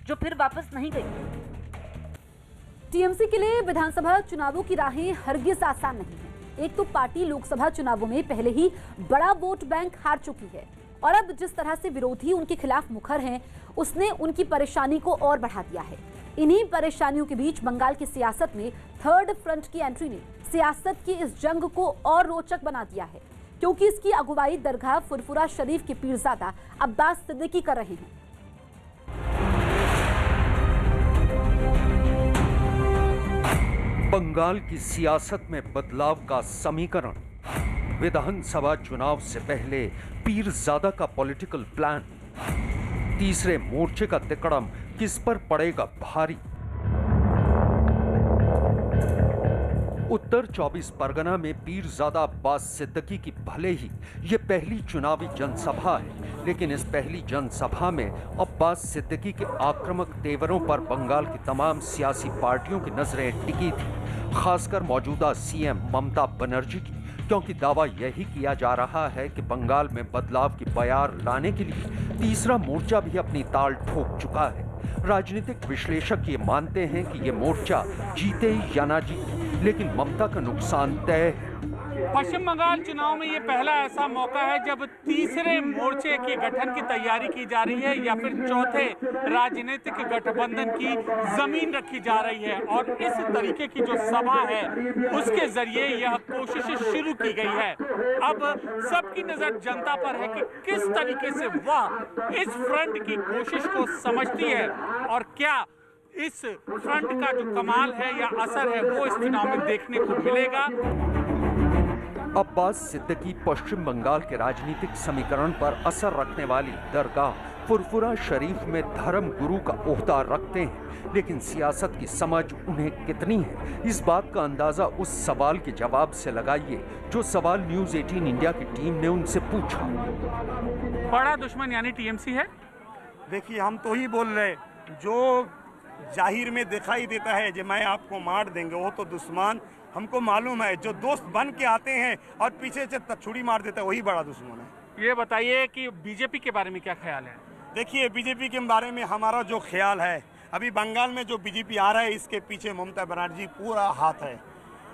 जो फिर वापस नहीं गई। टीएमसी के लिए विधानसभा चुनावों की राहें हरगिज आसान नहीं है। एक तो पार्टी लोकसभा चुनावों में पहले ही बड़ा वोट बैंक हार चुकी है और अब जिस तरह से विरोधी उनके खिलाफ मुखर हैं, उसने उनकी परेशानी को और बढ़ा दिया है। इन्हीं परेशानियों के बीच बंगाल की सियासत में थर्ड फ्रंट की एंट्री ने सियासत की इस जंग को और रोचक बना दिया है, क्योंकि इसकी अगुवाई दरगाह फुरफुरा शरीफ के पीरजादा अब्बास सिद्दीकी कर रहे हैं। बंगाल की सियासत में बदलाव का समीकरण, विधानसभा चुनाव से पहले पीरजादा का पॉलिटिकल प्लान, तीसरे मोर्चे का तिकड़म किस पर पड़ेगा भारी। उत्तर 24 परगना में पीरजादा अब्बास सिद्दीकी की भले ही ये पहली चुनावी जनसभा है, लेकिन इस पहली जनसभा में अब्बास सिद्दीकी के आक्रामक तेवरों पर बंगाल की तमाम सियासी पार्टियों की नजरें टिकी थी, खासकर मौजूदा सीएम ममता बनर्जी की, क्योंकि दावा यही किया जा रहा है कि बंगाल में बदलाव की बयार लाने के लिए तीसरा मोर्चा भी अपनी ताल ठोक चुका है। राजनीतिक विश्लेषक ये मानते हैं कि ये मोर्चा जीते या ना जीते, लेकिन ममता का नुकसान तय है। पश्चिम बंगाल चुनाव में ये पहला ऐसा मौका है जब तीसरे मोर्चे के गठन की तैयारी की जा रही है या फिर चौथे राजनीतिक गठबंधन की जमीन रखी जा रही है, और इस तरीके की जो सभा है उसके जरिए यह कोशिश शुरू की गई है। अब सबकी नजर जनता पर है कि किस तरीके से वह इस फ्रंट की कोशिश को समझती है और क्या इस फ्रंट का जो कमाल है या असर है वो इस चुनाव में देखने को मिलेगा। अब्बास सिद्दीकी पश्चिम बंगाल के राजनीतिक समीकरण पर असर रखने वाली दरगाह फुरफुरा शरीफ में धर्म गुरु का ओहदा रखते हैं, लेकिन सियासत की समझ उन्हें कितनी है, इस बात का अंदाजा उस सवाल के जवाब से लगाइए जो सवाल न्यूज़ 18 इंडिया की टीम ने उनसे पूछा। बड़ा दुश्मन यानी टीएमसी है? देखिए, हम तो ही बोल रहे, जो जाहिर में दिखाई देता है जो मैं आपको मार देंगे वो तो दुश्मन हमको मालूम है, जो दोस्त बन के आते हैं और पीछे से छुरी मार देता है वही बड़ा दुश्मन है। ये बताइए कि बीजेपी के बारे में क्या ख्याल है? देखिए, बीजेपी के बारे में हमारा जो ख्याल है, अभी बंगाल में जो बीजेपी आ रहा है इसके पीछे ममता बनर्जी पूरा हाथ है।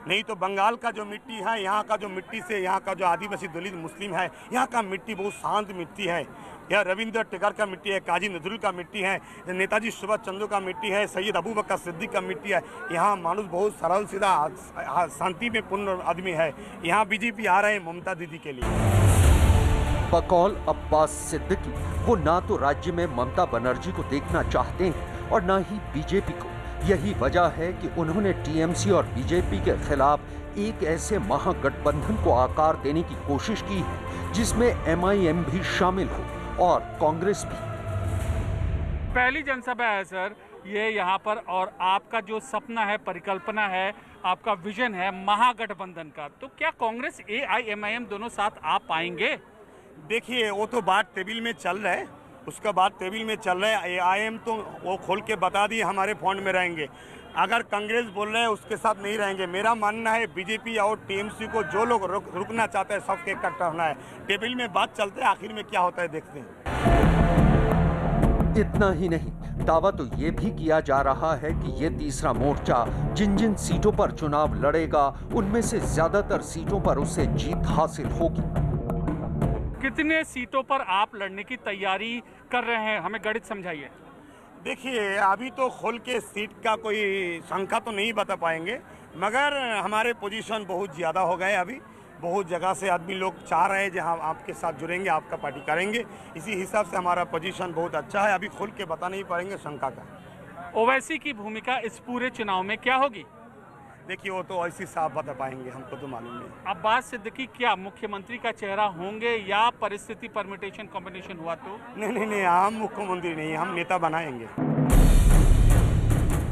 नहीं तो बंगाल का जो मिट्टी है, यहाँ का जो मिट्टी से यहाँ का जो आदिवासी दलित मुस्लिम है, यहाँ का मिट्टी बहुत शांत मिट्टी है। यह रविंद्र टेगर का मिट्टी है, काजी नजरुल का मिट्टी है, नेताजी सुभाष चंद्र का मिट्टी है, सैयद अबू बकर सिद्दीक का मिट्टी है। यहाँ मानुष बहुत सरल सीधा शांति में पूर्ण आदमी है। यहाँ बीजेपी आ रहे हैं ममता दीदी के लिए। बकौल अब्बास सिद्दीकी, वो ना तो राज्य में ममता बनर्जी को देखना चाहते हैं और ना ही बीजेपी को। यही वजह है कि उन्होंने टीएमसी और बीजेपी के खिलाफ एक ऐसे महागठबंधन को आकार देने की कोशिश की है जिसमें एमआईएम भी शामिल हो और कांग्रेस भी। पहली जनसभा है सर ये यहाँ पर, और आपका जो सपना है, परिकल्पना है, आपका विजन है महागठबंधन का, तो क्या कांग्रेस एआईएमआईएम दोनों साथ आ पाएंगे? देखिए, वो तो बात टेबल में चल रहा है, उसका बात टेबल में चल रहा है। एआईएम तो वो खोल के बता दिए हमारे फंड में रहेंगे। अगर कांग्रेस बोल रहे हैं उसके साथ नहीं रहेंगे। मेरा मानना है बीजेपी और टीएमसी को जो लोग रुकना चाहते हैं सबके इकट्ठा होना है। टेबल में बात चलते है, आखिर में क्या होता है देखते हैं। इतना ही नहीं, दावा तो ये भी किया जा रहा है कि ये तीसरा मोर्चा जिन जिन सीटों पर चुनाव लड़ेगा उनमें से ज्यादातर सीटों पर उसे जीत हासिल होगी। कितने सीटों पर आप लड़ने की तैयारी कर रहे हैं, हमें गणित समझाइए। देखिए, अभी तो खोल के सीट का कोई संख्या तो नहीं बता पाएंगे, मगर हमारे पोजीशन बहुत ज़्यादा हो गए। अभी बहुत जगह से आदमी लोग चाह रहे हैं जहां आपके साथ जुड़ेंगे, आपका पार्टी करेंगे, इसी हिसाब से हमारा पोजीशन बहुत अच्छा है। अभी खोल के बता नहीं पाएंगे संख्या का। ओवैसी की भूमिका इस पूरे चुनाव में क्या होगी? देखिए, वो तो ऐसी साफ बता पाएंगे, हमको तो मालूम नहीं। अब्बास सिद्दीकी क्या मुख्यमंत्री का चेहरा होंगे या परिस्थिति परमिटेशन कॉम्बिनेशन हुआ तो? नहीं, हम मुख्यमंत्री नहीं, हम नेता बनाएंगे।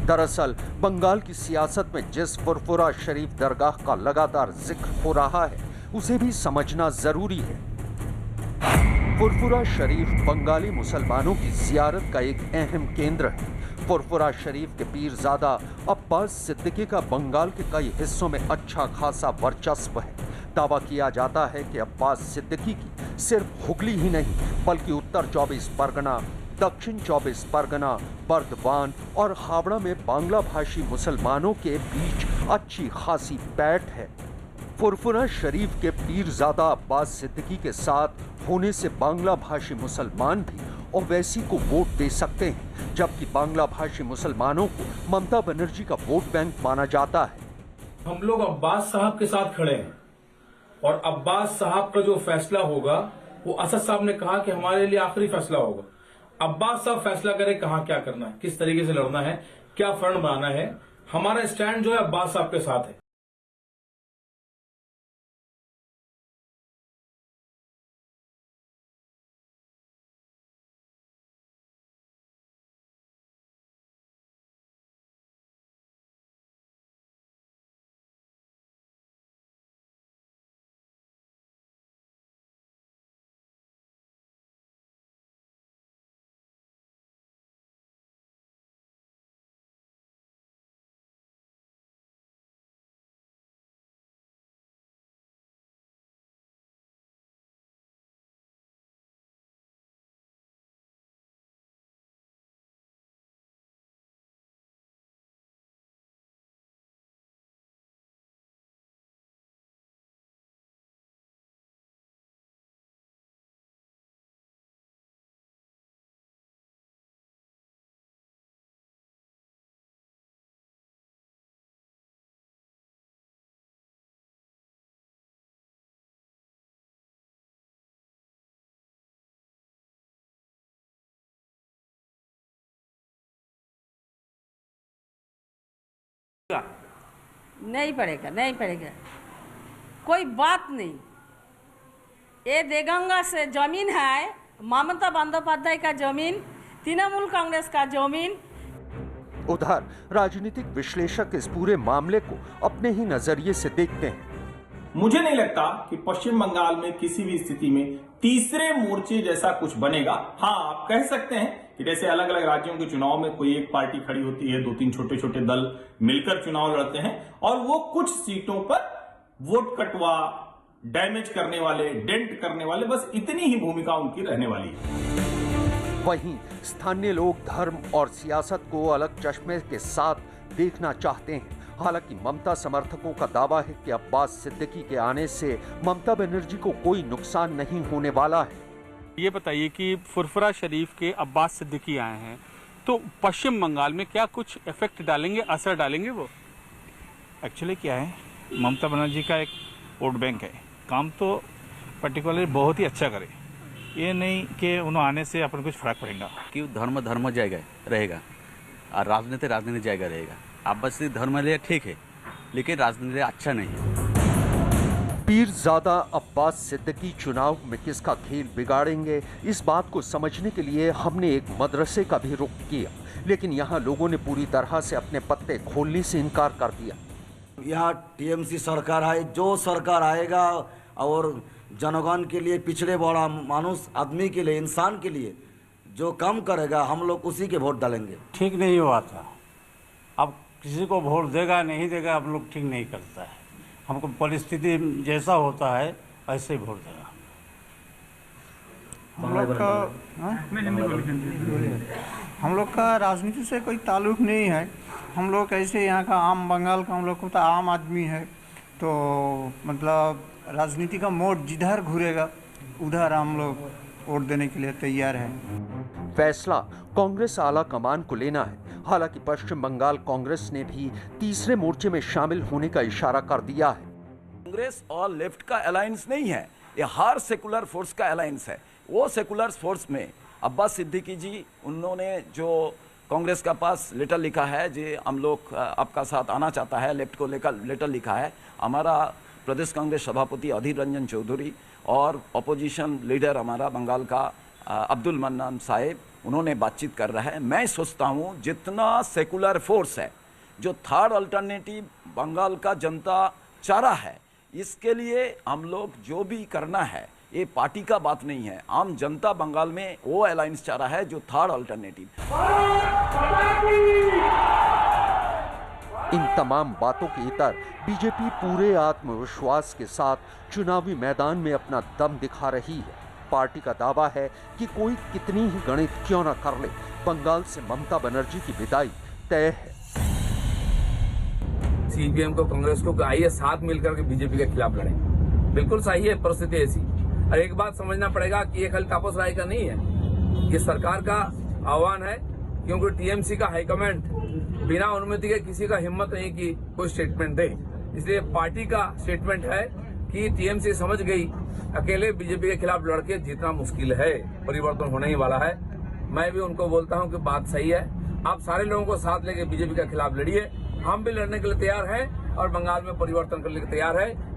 दरअसल बंगाल की सियासत में जिस फुरफुरा शरीफ दरगाह का लगातार जिक्र हो रहा है उसे भी समझना जरूरी है। फुरफुरा शरीफ बंगाली मुसलमानों की जियारत का एक अहम केंद्र है। फुरफुरा शरीफ के पीरजादा अब्बास सिद्दीकी का बंगाल के कई हिस्सों में अच्छा खासा वर्चस्व है। दावा किया जाता है कि अब्बास सिद्दीकी की सिर्फ हुगली ही नहीं बल्कि उत्तर 24 परगना, दक्षिण 24 परगना, बर्दवान और हावड़ा में बांग्ला भाषी मुसलमानों के बीच अच्छी खासी पैठ है। फुरफुरा शरीफ के पीरजादा अब्बास सिद्दीकी के साथ होने से बांग्ला भाषी मुसलमान भी ओवैसी को वोट दे सकते हैं, जबकि बांग्ला भाषी मुसलमानों को ममता बनर्जी का वोट बैंक माना जाता है। हम लोग अब्बास साहब के साथ खड़े हैं और अब्बास साहब का जो फैसला होगा वो असद साहब ने कहा कि हमारे लिए आखिरी फैसला होगा। अब्बास साहब फैसला करें कहां क्या करना है, किस तरीके से लड़ना है, क्या फ्रंट बनाना है। हमारा स्टैंड जो है अब्बास साहब के साथ है। नहीं पड़ेगा, नहीं पड़ेगा, कोई बात नहीं। ये देगंगा से जमीन है, ममता बंदोपाध्याय का जमीन, तृणमूल कांग्रेस का जमीन। उधर राजनीतिक विश्लेषक इस पूरे मामले को अपने ही नजरिए से देखते हैं। मुझे नहीं लगता कि पश्चिम बंगाल में किसी भी स्थिति में तीसरे मोर्चे जैसा कुछ बनेगा। हाँ, आप कह सकते हैं कि जैसे अलग अलग राज्यों के चुनाव में कोई एक पार्टी खड़ी होती है, 2-3 छोटे छोटे दल मिलकर चुनाव लड़ते हैं और वो कुछ सीटों पर वोट कटवा, डैमेज करने वाले, डेंट करने वाले, बस इतनी ही भूमिका उनकी रहने वाली है। वहीं स्थानीय लोग धर्म और सियासत को अलग चश्मे के साथ देखना चाहते हैं। हालांकि ममता समर्थकों का दावा है कि अब्बास सिद्दीकी के आने से ममता बनर्जी को कोई नुकसान नहीं होने वाला है। ये बताइए कि फुरफुरा शरीफ के अब्बास सिद्दीकी आए हैं तो पश्चिम बंगाल में क्या कुछ इफेक्ट डालेंगे, असर डालेंगे वो? एक्चुअली क्या है, ममता बनर्जी का एक वोट बैंक है। काम तो पर्टिकुलरली बहुत ही अच्छा करे, ये नहीं कि उन्हें आने से अपन कुछ फर्क पड़ेगा। कि धर्म जाएगा रहेगा और राजनीति जाएगा रहेगा। अब्बास धर्म लिए ठीक है लेकिन राजनीति अच्छा नहीं है। पीरजादा अब्बास सिद्दीकी चुनाव में किसका खेल बिगाड़ेंगे, इस बात को समझने के लिए हमने एक मदरसे का भी रुख किया, लेकिन यहाँ लोगों ने पूरी तरह से अपने पत्ते खोलने से इनकार कर दिया। यहाँ टीएमसी सरकार है, जो सरकार आएगा और जनगण के लिए, पिछड़े बड़ा मानुस आदमी के लिए, इंसान के लिए जो काम करेगा, हम लोग उसी के वोट डालेंगे। ठीक नहीं हुआ था, अब किसी को वोट देगा नहीं देगा अब लोग ठीक नहीं करता है। हमको परिस्थिति जैसा होता है ऐसे ही वोट देगा। हम लोग का राजनीति से कोई ताल्लुक नहीं है। हम लोग ऐसे यहाँ का आम बंगाल का हम लोग को तो आम आदमी है, तो मतलब राजनीति का मोड़ जिधर घूरेगा उधर हम लोग वोट देने के लिए तैयार हैं। फैसला कांग्रेस आला कमान को लेना है। हालांकि पश्चिम बंगाल कांग्रेस ने भी तीसरे मोर्चे में शामिल होने का इशारा कर दिया है। कांग्रेस और लेफ्ट का अलायंस नहीं है, ये हर सेकुलर फोर्स का अलायंस है। वो सेकुलर फोर्स में अब्बास सिद्दीकी जी, उन्होंने जो कांग्रेस का पास लेटर लिखा है जी हम लोग आपका साथ आना चाहता है, लेफ्ट को लेकर लेटर लिखा है। हमारा प्रदेश कांग्रेस सभापति अधीर रंजन चौधरी और अपोजिशन लीडर हमारा बंगाल का अब्दुल मन्नान साहेब, उन्होंने बातचीत कर रहा है। मैं सोचता हूँ जितना सेकुलर फोर्स है, जो थर्ड अल्टरनेटिव बंगाल का जनता चाह रहा है, इसके लिए हम लोग जो भी करना है, ये पार्टी का बात नहीं है, आम जनता बंगाल में वो अलायंस चाह रहा है जो थर्ड अल्टरनेटिव। इन तमाम बातों के इतर बीजेपी पूरे आत्मविश्वास के साथ चुनावी मैदान में अपना दम दिखा रही है। पार्टी का दावा है कि कोई कितनी ही गणित क्यों न कर ले, बंगाल से ममता बनर्जी की विदाई तय है। सीपीएम को, कांग्रेस को आइए साथ मिलकर के बीजेपी के खिलाफ लड़ें। बिल्कुल सही है परिस्थिति ऐसी। और एक बात समझना पड़ेगा कि ये खाली तापस राय का नहीं है, ये सरकार का आह्वान है, क्योंकि टीएमसी का हाईकमांड बिना अनुमति के किसी का हिम्मत नहीं कि कोई स्टेटमेंट दे। इसलिए पार्टी का स्टेटमेंट है कि टीएमसी समझ गई अकेले बीजेपी के खिलाफ लड़के जीतना मुश्किल है, परिवर्तन होने ही वाला है। मैं भी उनको बोलता हूं कि बात सही है, आप सारे लोगों को साथ लेके बीजेपी के खिलाफ लड़िए। हम भी लड़ने के लिए तैयार हैं और बंगाल में परिवर्तन करने के लिए तैयार है।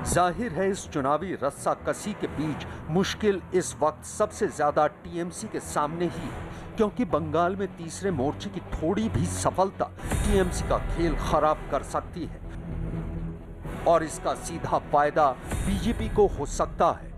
जाहिर है इस चुनावी रस्साकसी के बीच मुश्किल इस वक्त सबसे ज्यादा टीएमसी के सामने ही है, क्योंकि बंगाल में तीसरे मोर्चे की थोड़ी भी सफलता टीएमसी का खेल खराब कर सकती है और इसका सीधा फायदा बीजेपी को हो सकता है।